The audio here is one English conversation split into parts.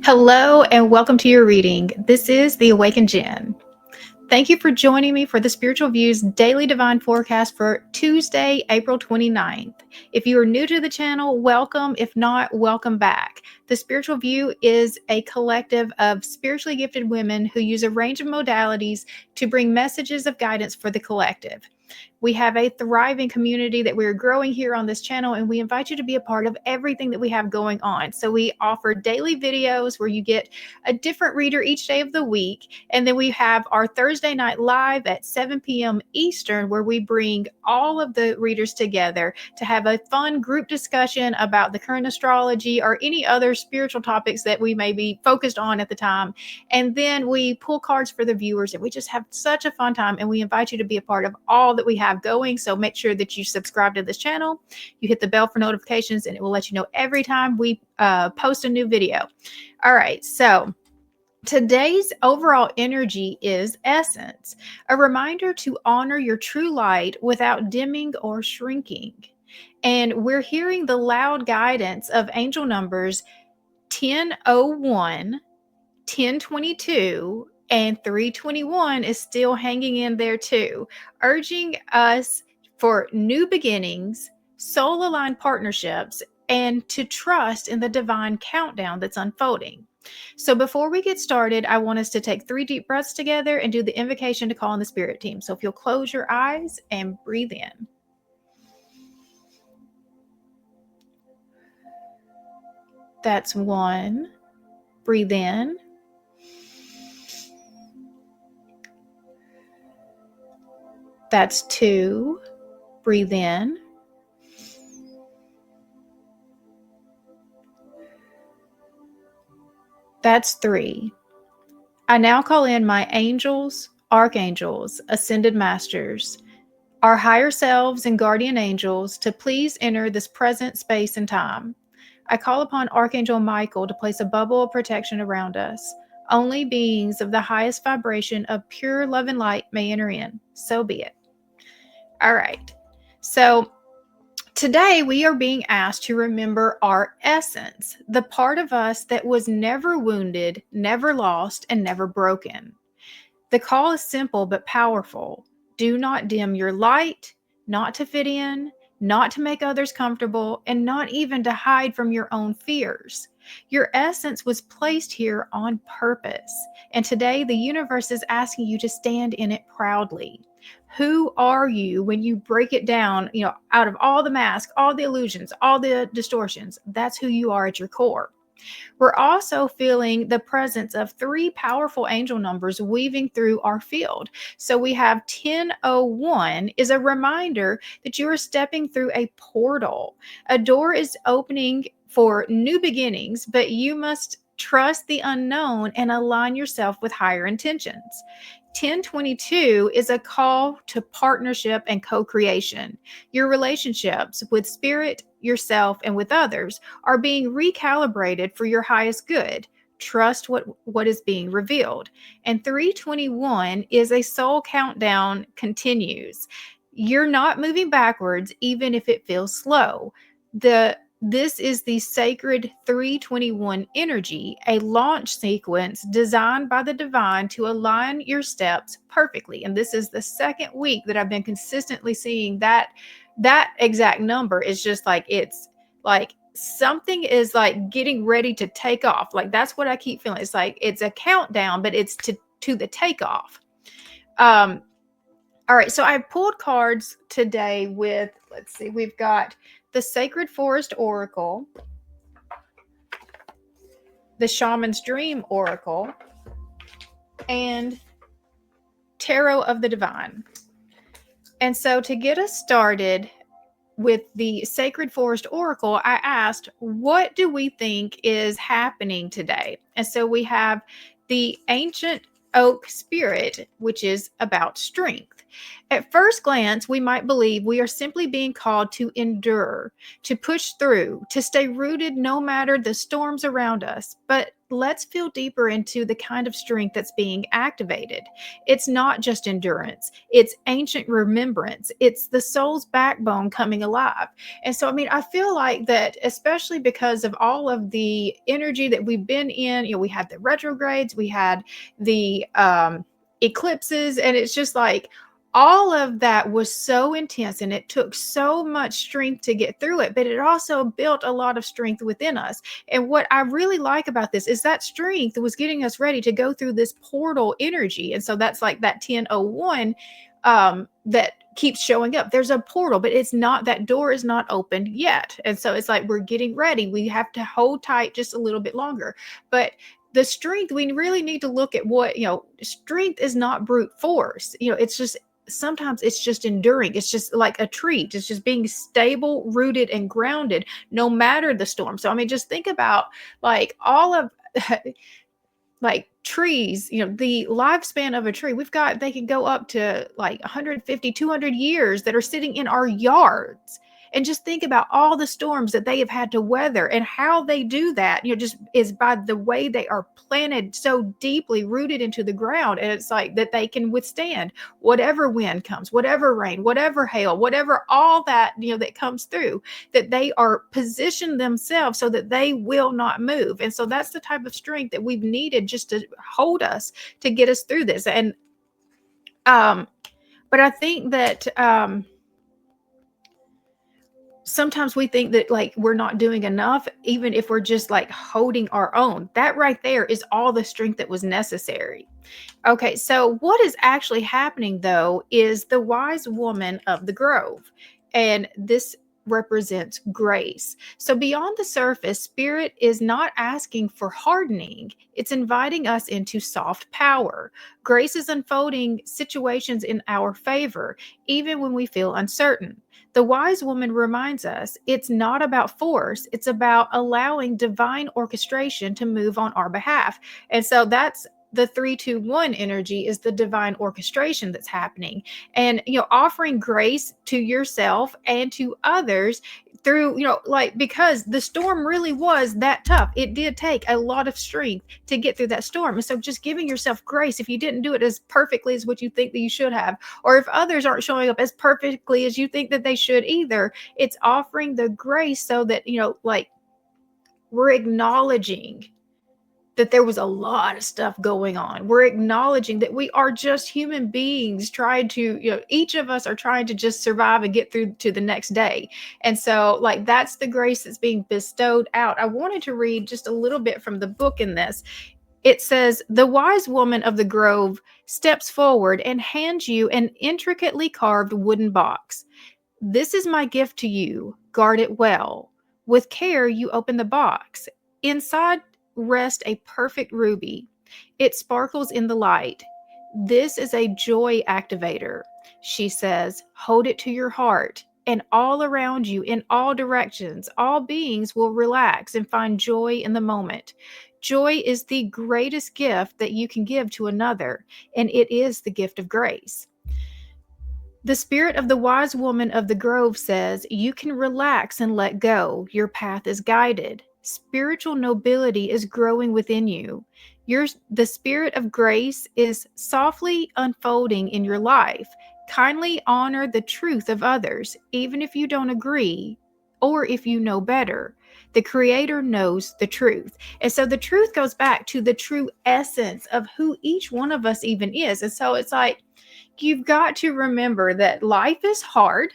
Hello and welcome to your reading. This is the Awakened Jen. Thank you for joining me for the Spiritual Views Daily Divine Forecast for Tuesday, April 29th. If you are new to the channel, welcome. If not, welcome back. The Spiritual View is a collective of spiritually gifted women who use a range of modalities to bring messages of guidance for the collective. We have a thriving community that we're growing here on this channel, and we invite you to be a part of everything that we have going on. So we offer daily videos where you get a different reader each day of the week. And then we have our Thursday night live at 7 p.m. Eastern, where we bring all of the readers together to have a fun group discussion about the current astrology or any other spiritual topics that we may be focused on at the time. And then we pull cards for the viewers, and we just have such a fun time. And we invite you to be a part of all that we have going. So make sure that you subscribe to this channel, you hit the bell for notifications, and it will let you know every time we post a new video. All right, so today's overall energy is essence, a reminder to honor your true light without dimming or shrinking. And we're hearing the loud guidance of angel numbers 1001, 1022, and 321 is still hanging in there too, urging us for new beginnings, soul-aligned partnerships, and to trust in the divine countdown that's unfolding. So before we get started, I want us to take 3 deep breaths together and do the invocation to call on the spirit team. So if you'll close your eyes and breathe in. That's 1. Breathe in. That's 2. Breathe in. That's 3. I now call in my angels, archangels, ascended masters, our higher selves and guardian angels to please enter this present space and time. I call upon Archangel Michael to place a bubble of protection around us. Only beings of the highest vibration of pure love and light may enter in. So be it. All right. So today we are being asked to remember our essence, the part of us that was never wounded, never lost, and never broken. The call is simple but powerful. Do not dim your light, not to fit in, not to make others comfortable, and not even to hide from your own fears. Your essence was placed here on purpose, and today the universe is asking you to stand in it proudly. Who are you when you break it down, out of all the masks, all the illusions, all the distortions? That's who you are at your core. We're also feeling the presence of 3 powerful angel numbers weaving through our field. So we have 1001 is a reminder that you are stepping through a portal. A door is opening for new beginnings, but you must trust the unknown and align yourself with higher intentions. 1022 is a call to partnership and co-creation. Your relationships with spirit, yourself, and with others are being recalibrated for your highest good. Trust what is being revealed. And 321 is a soul countdown continues. You're not moving backwards, even if it feels slow. This is the sacred 321 energy, a launch sequence designed by the divine to align your steps perfectly. And this is the second week that I've been consistently seeing that exact number. Is just like, it's like something is like getting ready to take off. Like that's what I keep feeling. It's like it's a countdown, but it's to the takeoff. All right, so I pulled cards today with, let's see, we've got the Sacred Forest Oracle, the Shaman's Dream Oracle, and Tarot of the Divine. And so to get us started with the Sacred Forest Oracle, I asked, what do we think is happening today? And so we have the Ancient Oak Spirit, which is about strength. At first glance, we might believe we are simply being called to endure, to push through, to stay rooted no matter the storms around us. But let's feel deeper into the kind of strength that's being activated. It's not just endurance, it's ancient remembrance, it's the soul's backbone coming alive. And so, I mean, I feel like that, especially because of all of the energy that we've been in, we had the retrogrades, we had the eclipses, and it's just like, all of that was so intense and it took so much strength to get through it, but it also built a lot of strength within us. And what I really like about this is that strength was getting us ready to go through this portal energy. And so that's like that 1001 that keeps showing up. There's a portal, but it's not, that door is not opened yet. And so it's like we're getting ready. We have to hold tight just a little bit longer. But the strength, we really need to look at what, strength is not brute force. It's just, sometimes it's just enduring. It's just like a tree. It's just being stable, rooted, and grounded no matter the storm. So, I mean, just think about like all of like trees, the lifespan of a tree. They can go up to like 150, 200 years that are sitting in our yards. And just think about all the storms that they have had to weather, and how they do that, just is by the way they are planted so deeply rooted into the ground. And it's like that they can withstand whatever wind comes, whatever rain, whatever hail, whatever, all that, that comes through, that they are positioned themselves so that they will not move. And so that's the type of strength that we've needed just to hold us, to get us through this. And, but I think that, sometimes we think that like we're not doing enough, even if we're just like holding our own. That right there is all the strength that was necessary. Okay, so what is actually happening though is the wise woman of the grove, and this represents grace. So beyond the surface, spirit is not asking for hardening, it's inviting us into soft power. Grace is unfolding situations in our favor, even when we feel uncertain. The wise woman reminds us it's not about force, it's about allowing divine orchestration to move on our behalf. And so that's the 321 energy, is the divine orchestration that's happening. And offering grace to yourself and to others through, like, because the storm really was that tough. It did take a lot of strength to get through that storm. And so just giving yourself grace if you didn't do it as perfectly as what you think that you should have, or if others aren't showing up as perfectly as you think that they should either, it's offering the grace so that, like, we're acknowledging that there was a lot of stuff going on. We're acknowledging that we are just human beings trying to, each of us are trying to just survive and get through to the next day. And so, like, that's the grace that's being bestowed out. I wanted to read just a little bit from the book in this. It says, the wise woman of the grove steps forward and hands you an intricately carved wooden box. This is my gift to you. Guard it well. With care, you open the box. Inside rests a perfect ruby. It sparkles in the light. This is a joy activator. She says, hold it to your heart, and all around you, in all directions, all beings will relax and find joy in the moment. Joy is the greatest gift that you can give to another, and it is the gift of grace. The spirit of the wise woman of the grove says, you can relax and let go. Your path is guided. Spiritual nobility is growing within you. The spirit of grace is softly unfolding in your life. Kindly honor the truth of others, even if you don't agree or if you know better. The Creator knows the truth. And so the truth goes back to the true essence of who each one of us even is. And so it's like, you've got to remember that life is hard.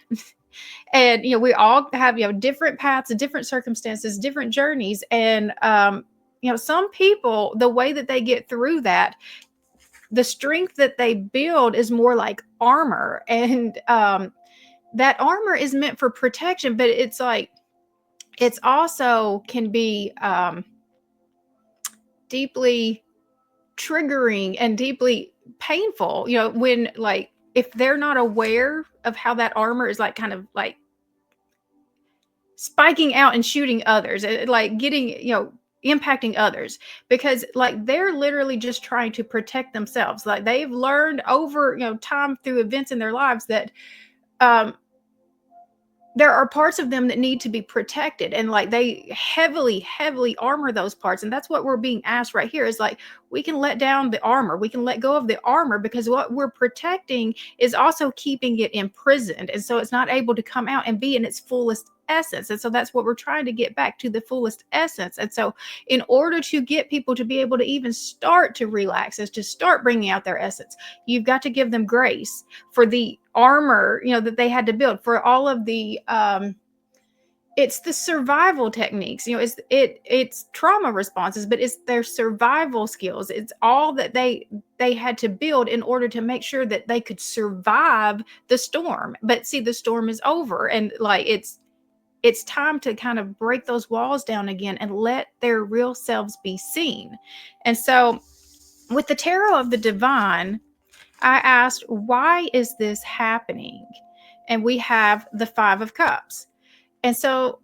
And, we all have, different paths, different circumstances, different journeys. And, some people, the way that they get through that, the strength that they build is more like armor. And that armor is meant for protection, but it's like, it's also can be deeply triggering and deeply painful, when, like, if they're not aware of how that armor is like kind of like spiking out and shooting others, like getting, impacting others, because like they're literally just trying to protect themselves. Like they've learned over, time through events in their lives that um there are parts of them that need to be protected, and like they heavily armor those parts. And that's what we're being asked right here, is like we can let down the armor, we can let go of the armor, because what we're protecting is also keeping it imprisoned, and so it's not able to come out and be in its fullest essence. And so that's what we're trying to get back to, the fullest essence. And so in order to get people to be able to even start to relax, is to start bringing out their essence, you've got to give them grace for the armor, that they had to build, for all of the it's the survival techniques, it's trauma responses, but it's their survival skills. It's all that they had to build in order to make sure that they could survive the storm. But see, the storm is over, and like it's time to kind of break those walls down again and let their real selves be seen. And so with the tarot of the divine, I asked, why is this happening? And we have the Five of Cups. And so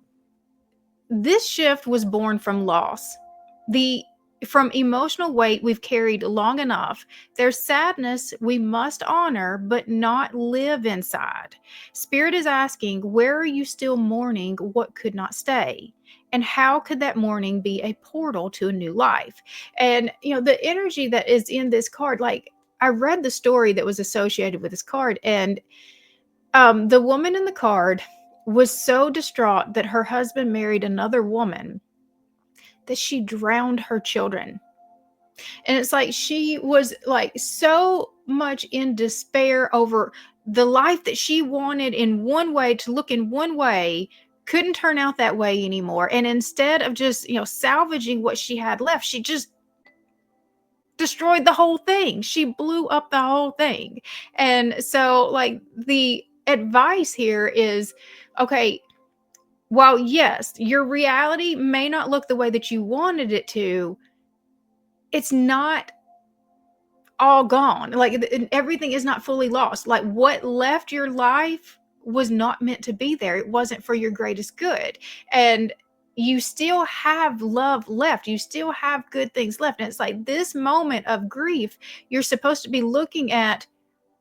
this shift was born from loss, from emotional weight we've carried long enough. There's sadness we must honor, but not live inside. Spirit is asking, where are you still mourning what could not stay? And how could that mourning be a portal to a new life? And, the energy that is in this card, like I read the story that was associated with this card, and the woman in the card was so distraught that her husband married another woman that she drowned her children. And it's like she was like so much in despair over the life that she wanted in one way to look in one way, couldn't turn out that way anymore. And instead of just, salvaging what she had left, she just destroyed the whole thing. She blew up the whole thing. And so like the advice here is, okay, while yes, your reality may not look the way that you wanted it to, it's not all gone. Like everything is not fully lost. Like what left your life was not meant to be there. It wasn't for your greatest good. And you still have love left. You still have good things left. And it's like this moment of grief, you're supposed to be looking at,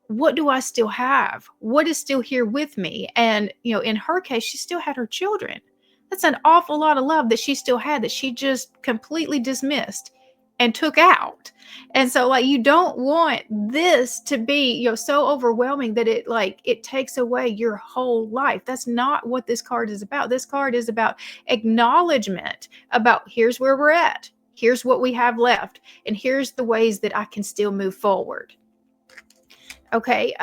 what do I still have? What is still here with me? And, in her case, she still had her children. That's an awful lot of love that she still had, that she just completely dismissed and took out. And so like, you don't want this to be, so overwhelming that it takes away your whole life. That's not what this card is about. This card is about acknowledgement, about here's where we're at. Here's what we have left. And here's the ways that I can still move forward. Okay,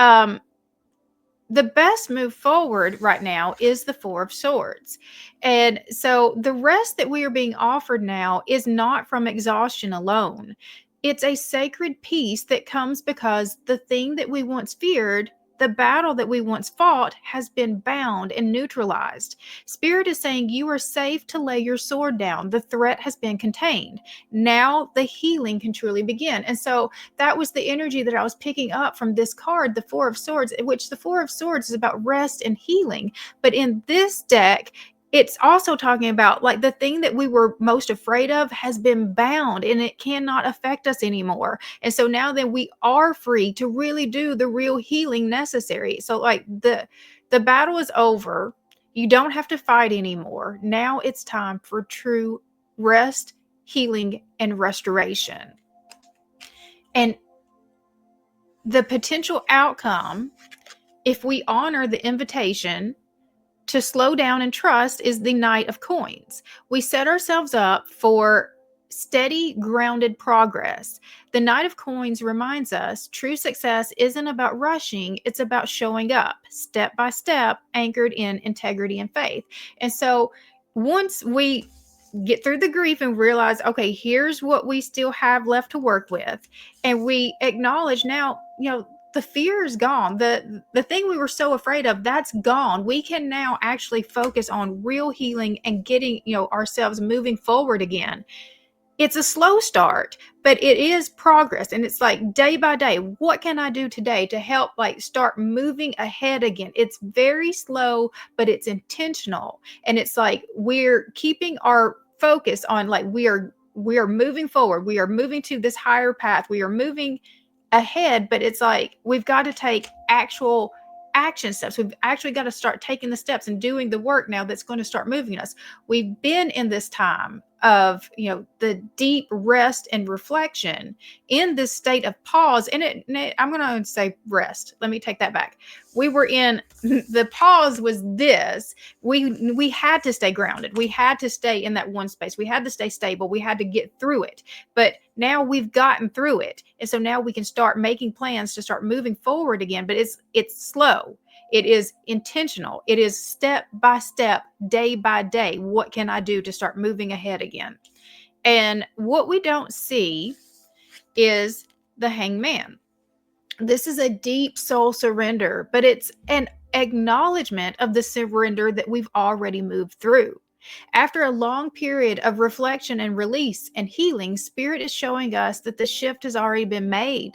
the best move forward right now is the Four of Swords. And so the rest that we are being offered now is not from exhaustion alone. It's a sacred peace that comes because the thing that we once feared, the battle that we once fought, has been bound and neutralized. Spirit is saying you are safe to lay your sword down. The threat has been contained. Now the healing can truly begin. And so that was the energy that I was picking up from this card, the Four of Swords, which the Four of Swords is about rest and healing. But in this deck, it's also talking about like the thing that we were most afraid of has been bound and it cannot affect us anymore. And so now that we are free to really do the real healing necessary. So like the battle is over. You don't have to fight anymore. Now it's time for true rest, healing, and restoration. And the potential outcome, if we honor the invitation to slow down and trust, is the Knight of Coins. We set ourselves up for steady, grounded progress. The Knight of Coins reminds us true success isn't about rushing, it's about showing up step by step, anchored in integrity and faith. And so once we get through the grief and realize, okay, here's what we still have left to work with, and we acknowledge now, the fear is gone. The thing we were so afraid of, that's gone. We can now actually focus on real healing and getting, ourselves moving forward again. It's a slow start, but it is progress. And it's like day by day, what can I do today to help start moving ahead again? It's very slow, but it's intentional. And it's like we're keeping our focus on like we are moving forward, we are moving to this higher path, we are moving ahead, but it's like we've got to take actual action steps. We've actually got to start taking the steps and doing the work now that's going to start moving us. We've been in this time of, the deep rest and reflection, in this state of pause. And I'm going to say rest. Let me take that back. We were in the pause was this. We had to stay grounded. We had to stay in that one space. We had to stay stable. We had to get through it. But now we've gotten through it. And so now we can start making plans to start moving forward again. But it's slow. It is intentional. It is step by step, day by day. What can I do to start moving ahead again? And what we don't see is the hangman. This is a deep soul surrender, but it's an acknowledgement of the surrender that we've already moved through. After a long period of reflection and release and healing, Spirit is showing us that the shift has already been made.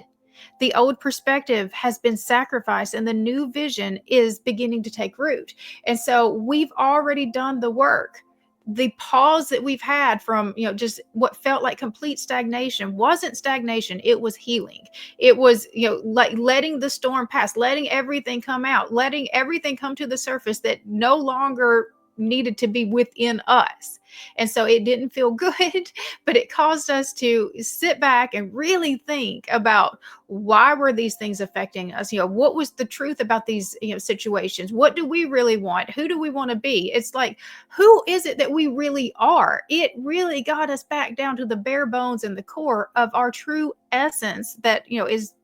The old perspective has been sacrificed and the new vision is beginning to take root. And so we've already done the work. The pause that we've had from, just what felt like complete stagnation wasn't stagnation. It was healing. It was, like letting the storm pass, letting everything come out, letting everything come to the surface that no longer needed to be within us. And so it didn't feel good, but it caused us to sit back and really think about, why were these things affecting us? What was the truth about these, situations? What do we really want? Who do we want to be? It's like, who is it that we really are? It really got us back down to the bare bones and the core of our true essence that, is,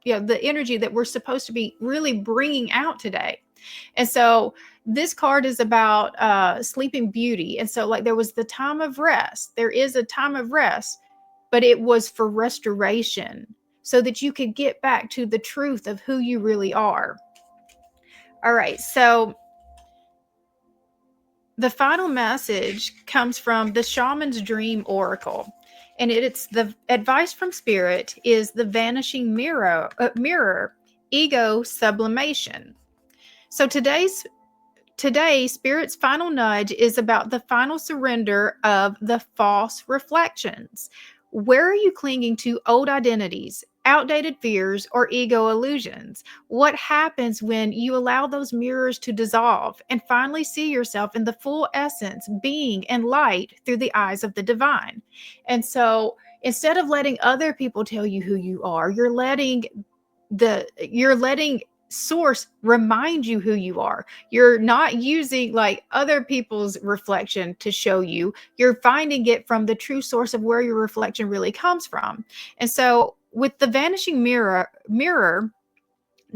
the energy that we're supposed to be really bringing out today. And so this card is about sleeping beauty. And so like there was the time of rest. There is a time of rest, but it was for restoration so that you could get back to the truth of who you really are. All right. So the final message comes from the Shaman's Dream Oracle. And it's the advice from Spirit is the vanishing mirror, ego sublimation. So today, Spirit's final nudge is about the final surrender of the false reflections. Where are you clinging to old identities, outdated fears, or ego illusions? What happens when you allow those mirrors to dissolve and finally see yourself in the full essence, being, and light through the eyes of the divine? And so instead of letting other people tell you who you are, you're letting source remind you who you are. You're not using like other people's reflection to show you. You're finding it from the true source of where your reflection really comes from. And so with the vanishing mirror,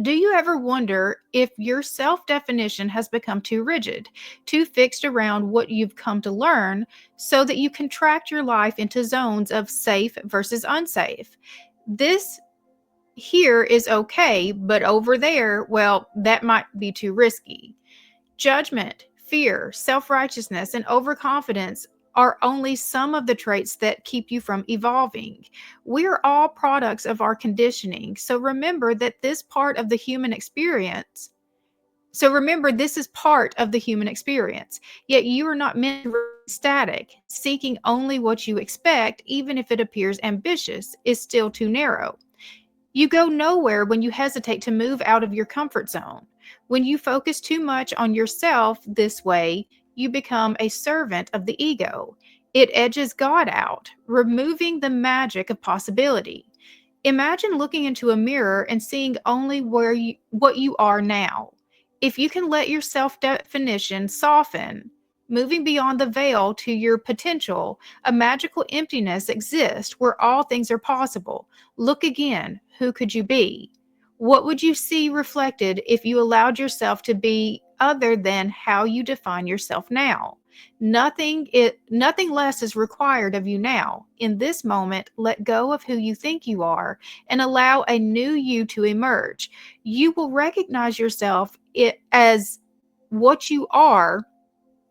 do you ever wonder if your self-definition has become too rigid, too fixed around what you've come to learn, so that you contract your life into zones of safe versus unsafe? This here is okay, but over there, well, that might be too risky. Judgment, fear, self-righteousness, and overconfidence are only some of the traits that keep you from evolving. We are all products of our conditioning. So remember that this is part of the human experience. Yet you are not meant to remain static. Seeking only what you expect, even if it appears ambitious, is still too narrow. You go nowhere when you hesitate to move out of your comfort zone. When you focus too much on yourself this way, you become a servant of the ego. It edges God out, removing the magic of possibility. Imagine looking into a mirror and seeing only what you are now. If you can let your self-definition soften, moving beyond the veil to your potential, a magical emptiness exists where all things are possible. Look again. Who could you be? What would you see reflected if you allowed yourself to be other than how you define yourself now? Nothing less is required of you now. In this moment, let go of who you think you are and allow a new you to emerge. You will recognize yourself as what you are,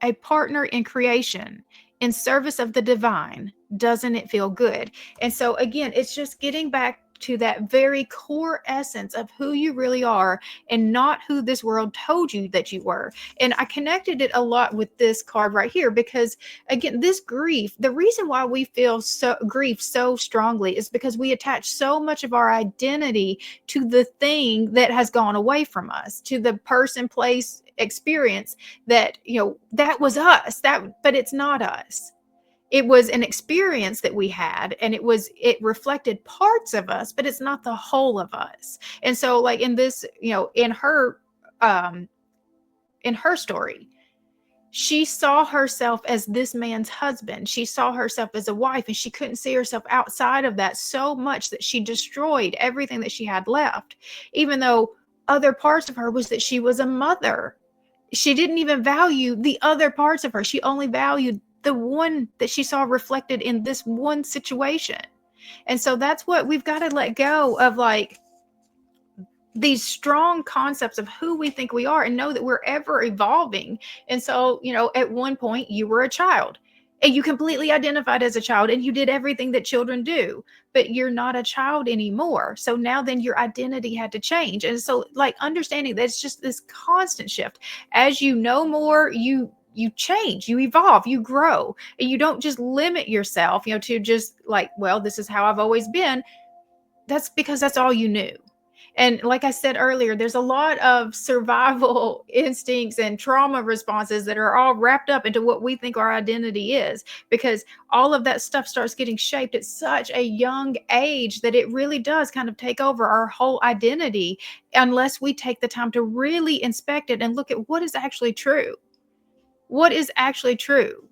a partner in creation, in service of the divine. Doesn't it feel good? And so again, it's just getting back to that very core essence of who you really are and not who this world told you that you were. And I connected it a lot with this card right here because, again, this grief, the reason why we feel grief so strongly is because we attach so much of our identity to the thing that has gone away from us, to the person, place, experience that, that was us, but it's not us. It was an experience that we had, and it reflected parts of us, but it's not the whole of us. And so, like in this, um in her story, she saw herself as this man's husband. She saw herself as a wife, and she couldn't see herself outside of that so much that she destroyed everything that she had left, even though other parts of her was that she was a mother. She didn't even value the other parts of her. She only valued the one that she saw reflected in this one situation. And so that's what we've got to let go of, like these strong concepts of who we think we are, and know that we're ever evolving. And so, at one point you were a child and you completely identified as a child and you did everything that children do, but you're not a child anymore. So now then your identity had to change. And so, like, understanding that it's just this constant shift. As you know more, you change, you evolve, you grow, and you don't just limit yourself, to just like, well, this is how I've always been. That's because that's all you knew. And like I said earlier, there's a lot of survival instincts and trauma responses that are all wrapped up into what we think our identity is, because all of that stuff starts getting shaped at such a young age that it really does kind of take over our whole identity, unless we take the time to really inspect it and look at what is actually true. What is actually true?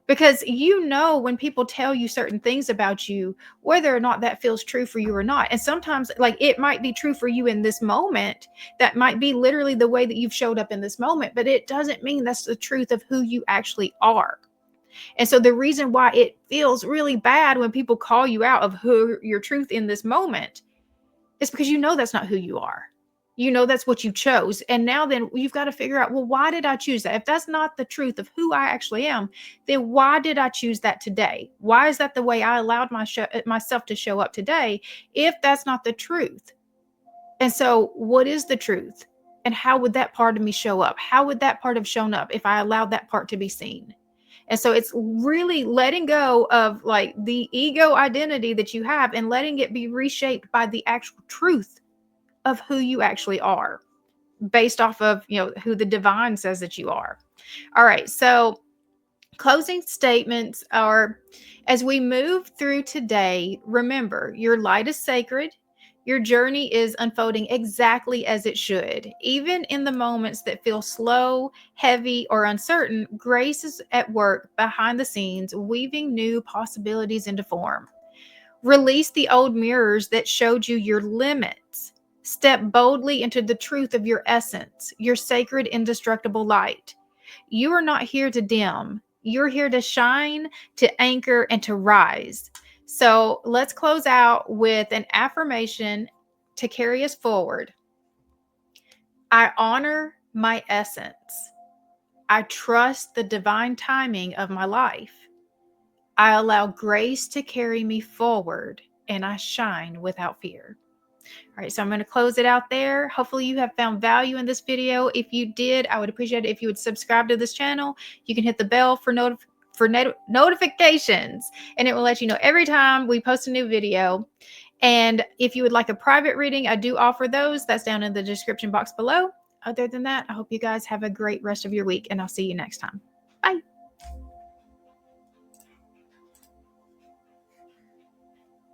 Because when people tell you certain things about you, whether or not that feels true for you or not. And sometimes, like, it might be true for you in this moment. That might be literally the way that you've showed up in this moment, but it doesn't mean that's the truth of who you actually are. And so the reason why it feels really bad when people call you out of who your truth in this moment is because that's not who you are. That's what you chose. And now then you've got to figure out, well, why did I choose that? If that's not the truth of who I actually am, then why did I choose that today? Why is that the way I allowed myself to show up today, if that's not the truth? And so what is the truth? And how would that part of me show up? How would that part have shown up if I allowed that part to be seen? And so it's really letting go of, like, the ego identity that you have and letting it be reshaped by the actual truth of who you actually are, based off of, who the divine says that you are. All right. So closing statements are, as we move through today, remember, your light is sacred. Your journey is unfolding exactly as it should. Even in the moments that feel slow, heavy, or uncertain, grace is at work behind the scenes, weaving new possibilities into form. Release the old mirrors that showed you your limits. Step boldly into the truth of your essence, your sacred, indestructible light. You are not here to dim. You're here to shine, to anchor, and to rise. So let's close out with an affirmation to carry us forward. I honor my essence. I trust the divine timing of my life. I allow grace to carry me forward, and I shine without fear. All right, so I'm going to close it out there. Hopefully you have found value in this video. If you did, I would appreciate it if you would subscribe to this channel. You can hit the bell for notifications, and it will let you know every time we post a new video. And if you would like a private reading, I do offer those. That's down in the description box below. Other than that, I hope you guys have a great rest of your week, and I'll see you next time. Bye.